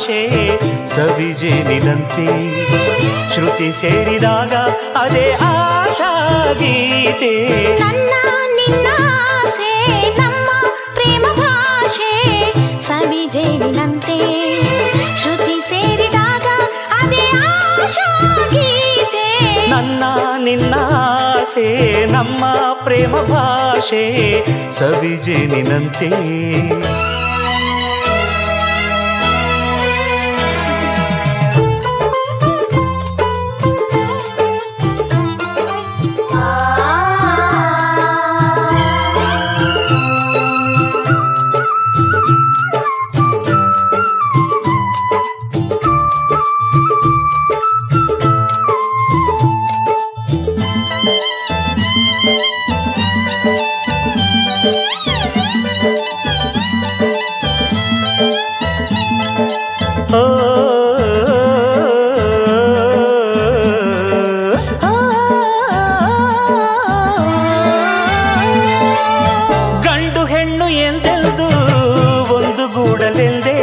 ಭಾಷೆ ಸವಿಜೇನಿನಂತೆ ಶ್ರುತಿ ಸೇರಿದಾಗ ಅದೇ ಆಶಾ ಗೀತೆ. ನನ್ನ ನಿನ್ನ ಆಸೆ ನಮ್ಮ ಪ್ರೇಮ ಭಾಷೆ ಸವಿಜೇನಿನಂತೆ ಶ್ರುತಿ ಸೇರಿದಾಗ ಅದೇ ಆಶಾ ಗೀತೆ. ನನ್ನ ನಿನ್ನ ಆಸೆ ನಮ್ಮ ಪ್ರೇಮ ಭಾಷೆ ಸವಿಜೇನಿನಂತೆ. ಗಂಡು ಹೆಣ್ಣು ಎಂದೆಂದು ಒಂದು ಗೂಡಲೆಂದೇ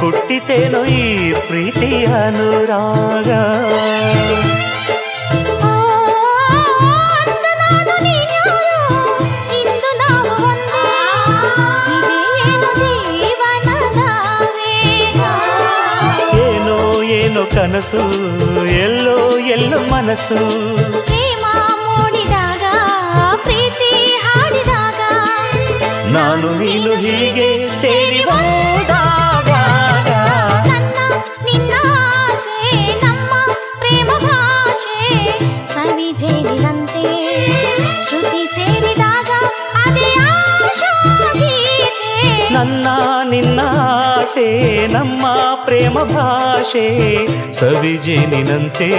ಹುಟ್ಟಿತೇನೋ ಈ ಪ್ರೀತಿಯ ಅನುರಾಗ. ಏನೋ ಕನಸು ಎಲ್ಲೋ ಎಲ್ಲೋ ಮನಸ್ಸು ಪ್ರೇಮ ಮೂಡಿದಾಗ ಪ್ರೀತಿ ಹಾಡಿದಾಗ ನಾನು ನೀನು ಹೀಗೆ ಸೇರಿ ಹೋದಾಗ. ನನ್ನ ನಿನ್ನ ಆಸೆ ನಮ್ಮ ಪ್ರೇಮ ಭಾಷೆ ಸವಿಜೇನಿನಂತೆ ಶ್ರುತಿ ಸೇರಿದಾಗ ಅದೇ ಆಶಾ ಗೀತೆ. ನನ್ನ ನಿನ್ನ ಆಸೆ ನಮ್ಮ ಪ್ರೇಮ ಭಾಷೆ ಸವಿಜೇನಿನಂತೆ.